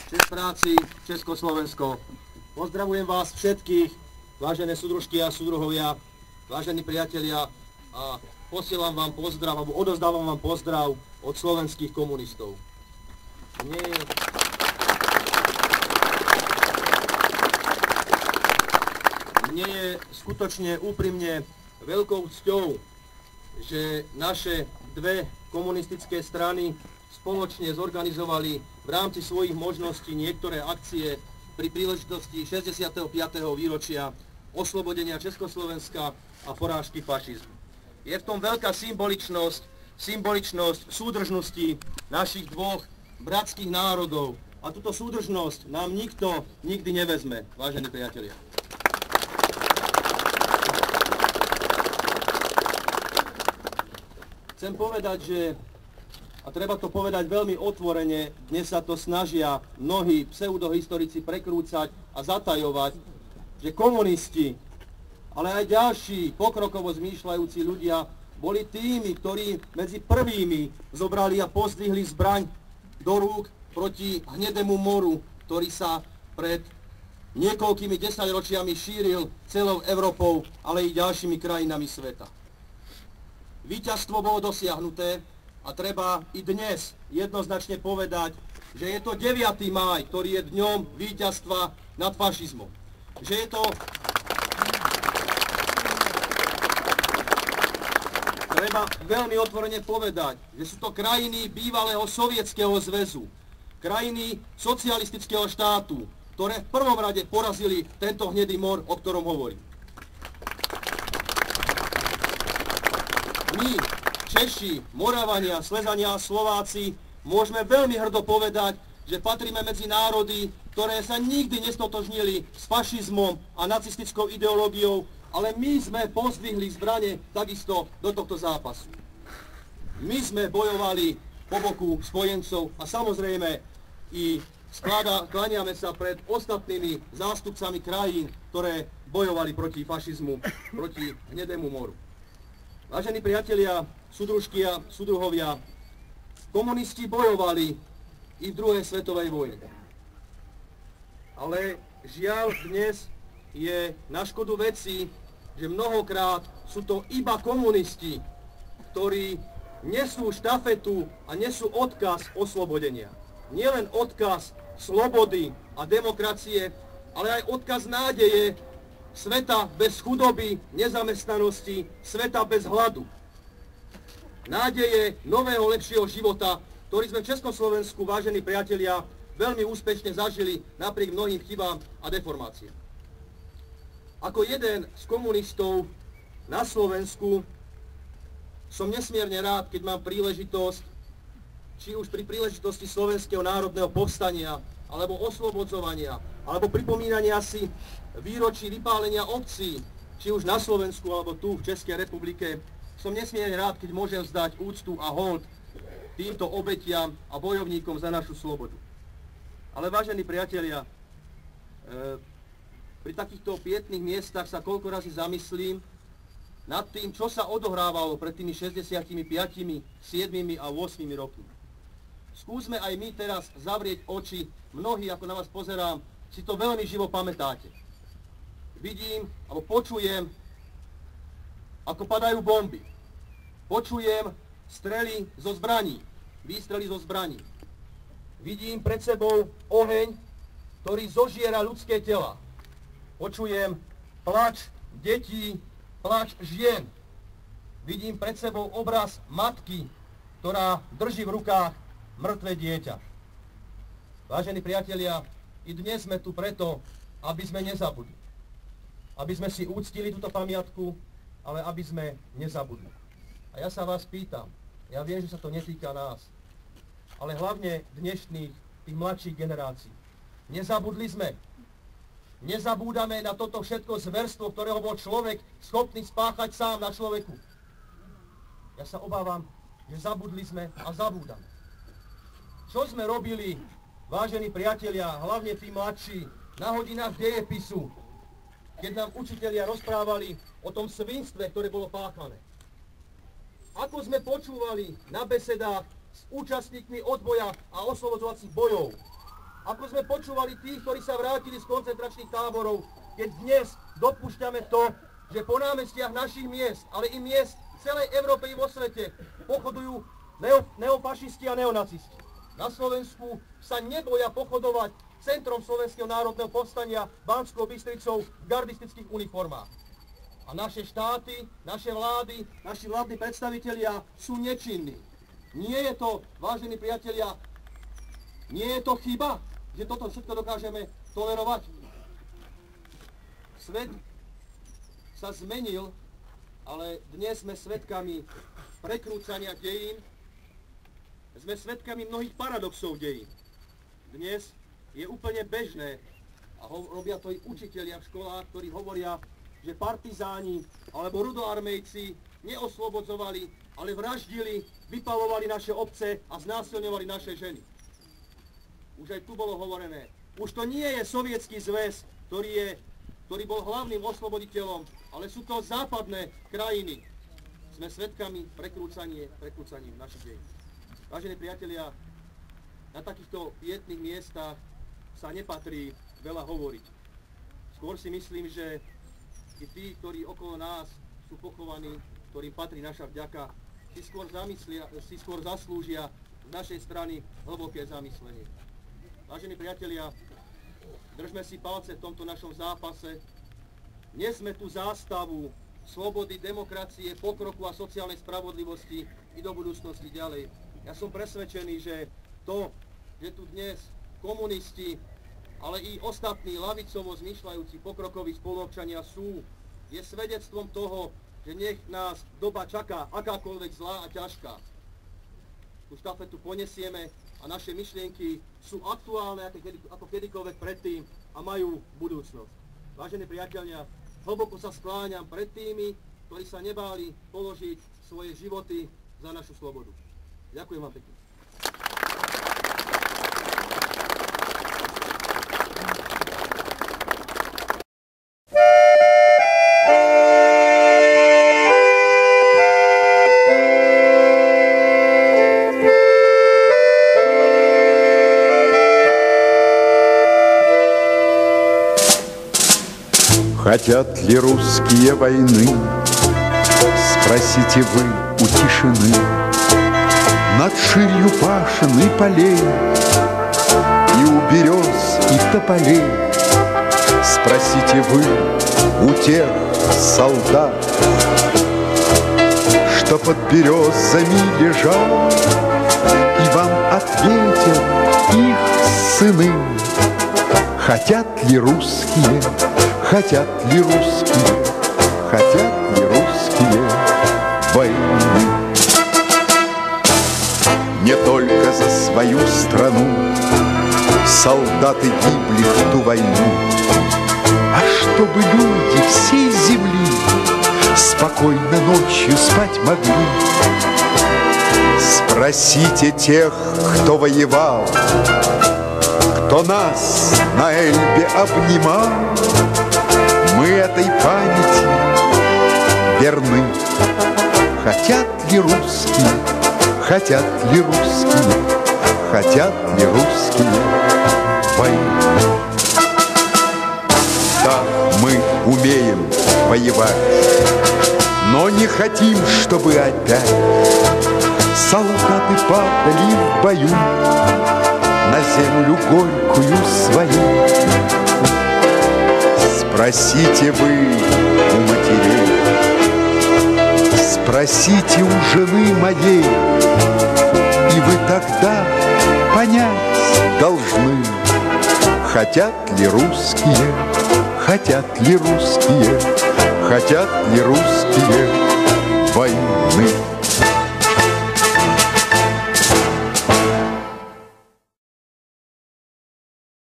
Čest práci, Československo. Pozdravujem vás všetkých, vážené súdružky a súdruhovia, vážení priatelia, a posielam vám pozdrav, alebo odozdávam vám pozdrav od slovenských komunistov. Mne je skutočne úprimne veľkou cťou, že naše dve komunistické strany spoločne zorganizovali v rámci svojich možností niektoré akcie pri príležitosti 65. výročia oslobodenia Československa a porážky fašizmu. Je v tom veľká symboličnosť súdržnosti našich dvoch bratských národov. A túto súdržnosť nám nikto nikdy nevezme, vážení priatelia. Chcem povedať, že, a treba to povedať veľmi otvorene, dnes sa to snažia mnohí pseudohistorici prekrúcať a zatajovať, že komunisti, ale aj ďalší pokrokovo zmýšľajúci ľudia boli tými, ktorí medzi prvými zobrali a pozdvihli zbraň do rúk proti hnedému moru, ktorý sa pred niekoľkými desaťročiami šíril celou Európou, ale i ďalšími krajinami sveta. Víťazstvo bolo dosiahnuté a treba i dnes jednoznačne povedať, že je to 9. máj, ktorý je dňom víťazstva nad fašizmom. Že je to... Treba veľmi otvorene povedať, že sú to krajiny bývalého Sovietskeho zväzu, krajiny socialistického štátu, ktoré v prvom rade porazili tento hnedý mor, o ktorom hovorím. My, Češi, Moravania, Slezania a Slováci, môžeme veľmi hrdo povedať, že patríme medzi národy, ktoré sa nikdy nestotožnili s fašizmom a nacistickou ideológiou, ale my sme pozdvihli zbrane takisto do tohto zápasu. My sme bojovali po boku spojencov a samozrejme i kláňame sa pred ostatnými zástupcami krajín, ktoré bojovali proti fašizmu, proti hnedému moru. Vážení priatelia, súdružky a súdruhovia, komunisti bojovali i v druhej svetovej vojne. Ale žiaľ dnes je na škodu veci, že mnohokrát sú to iba komunisti, ktorí nesú štafetu a nesú odkaz oslobodenia. Nielen odkaz slobody a demokracie, ale aj odkaz nádeje, sveta bez chudoby, nezamestnanosti, sveta bez hladu. Nádeje nového, lepšieho života, ktorý sme v Československu, vážení priatelia, veľmi úspešne zažili napriek mnohým chybám a deformáciám. Ako jeden z komunistov na Slovensku som nesmierne rád, keď mám príležitosť, či už pri príležitosti Slovenského národného povstania, alebo oslobodzovania, alebo pripomínania si výročí vypálenia obcí, či už na Slovensku, alebo tu v Českej republike, som nesmierne rád, keď môžem vzdať úctu a hold týmto obetiam a bojovníkom za našu slobodu. Ale vážení priatelia, pri takýchto pietných miestach sa koľko razy zamyslím nad tým, čo sa odohrávalo pred tými 65, 7 a 8 rokmi. Skúsme aj my teraz zavrieť oči, mnohí, ako na vás pozerám, si to veľmi živo pamätáte. Vidím, alebo počujem, ako padajú bomby. Počujem strely zo zbraní, výstrely zo zbraní. Vidím pred sebou oheň, ktorý zožiera ľudské tela. Počujem plač detí, plač žien. Vidím pred sebou obraz matky, ktorá drží v rukách mŕtve dieťa. Vážení priatelia, i dnes sme tu preto, aby sme nezabudli. Aby sme si úctili túto pamiatku, ale aby sme nezabudli. A ja sa vás pýtam, ja viem, že sa to netýka nás, ale hlavne dnešných, tých mladších generácií. Nezabudli sme. Nezabúdame na toto všetko zverstvo, ktorého bol človek schopný spáchať sám na človeku. Ja sa obávam, že zabudli sme a zabúdame. Čo sme robili, vážení priatelia, hlavne tí mladší, na hodinách dejepisu, keď nám učitelia rozprávali o tom svinstve, ktoré bolo páchané. Ako sme počúvali na besedách s účastníkmi odboja a oslobodzovacích bojov. Ako sme počúvali tých, ktorí sa vrátili z koncentračných táborov, keď dnes dopúšťame to, že po námestiach našich miest, ale i miest celej Európe i vo svete pochodujú neofašisti a neonacisti. Na Slovensku sa neboja pochodovať centrom Slovenského národného povstania Banskou Bystricou v gardistických uniformách. A naše štáty, naše vlády, naši vládni predstavitelia sú nečinní. Nie je to, vážení priatelia, nie je to chyba, že toto všetko dokážeme tolerovať. Svet sa zmenil, ale dnes sme svedkami prekrúcania dejín, sme svedkami mnohých paradoxov dejín. Dnes je úplne bežné, a robia to i učitelia v školách, ktorí hovoria, že partizáni alebo rudoarmejci neoslobodzovali, ale vraždili, vypalovali naše obce a znásilňovali naše ženy. Už aj tu bolo hovorené. Už to nie je Sovietský zväz, ktorý bol hlavným osloboditeľom, ale sú to západné krajiny. Sme svedkami prekrúcania našich dejín. Vážení priatelia, na takýchto pietných miestach sa nepatrí veľa hovoriť. Skôr si myslím, že i tí, ktorí okolo nás sú pochovaní, ktorým patrí naša vďaka, si skôr zaslúžia z našej strany hlboké zamyslenie. Vážení priatelia, držme si palce v tomto našom zápase. Nesme tú zástavu slobody, demokracie, pokroku a sociálnej spravodlivosti i do budúcnosti ďalej. Ja som presvedčený, že to, že tu dnes komunisti, ale i ostatní lavicovo zmýšľajúci pokrokoví spoluobčania sú, je svedectvom toho, že nech nás doba čaká akákoľvek zlá a ťažká. Tú štafetu ponesieme a naše myšlienky sú aktuálne ako kedykoľvek predtým a majú budúcnosť. Vážení priatelia, hlboko sa skláňam pred tými, ktorí sa nebáli položiť svoje životy za našu slobodu. Ďakujem vám pekne. Хотят ли русские войны? Спросите вы у тишины. Над ширью пашин и полей, и у берез, и тополей. Спросите вы у тех солдат, что под березами лежат, и вам ответят их сыны. Хотят ли русские, хотят ли русские, хотят ли русские войны? Не только за свою страну солдаты гибли в ту войну, а чтобы люди всей земли спокойно ночью спать могли. Спросите тех, кто воевал, кто нас на Эльбе обнимал. Мы этой памяти верны. Хотят ли русские, хотят ли русские, хотят ли русские войны? Да, мы умеем воевать, но не хотим, чтобы опять солдаты падали в бою на землю горькую свою. Спросите вы у матерей, спросите у жены моей, и вы тогда понять должны, хотят ли русские, хотят ли русские, хотят ли русские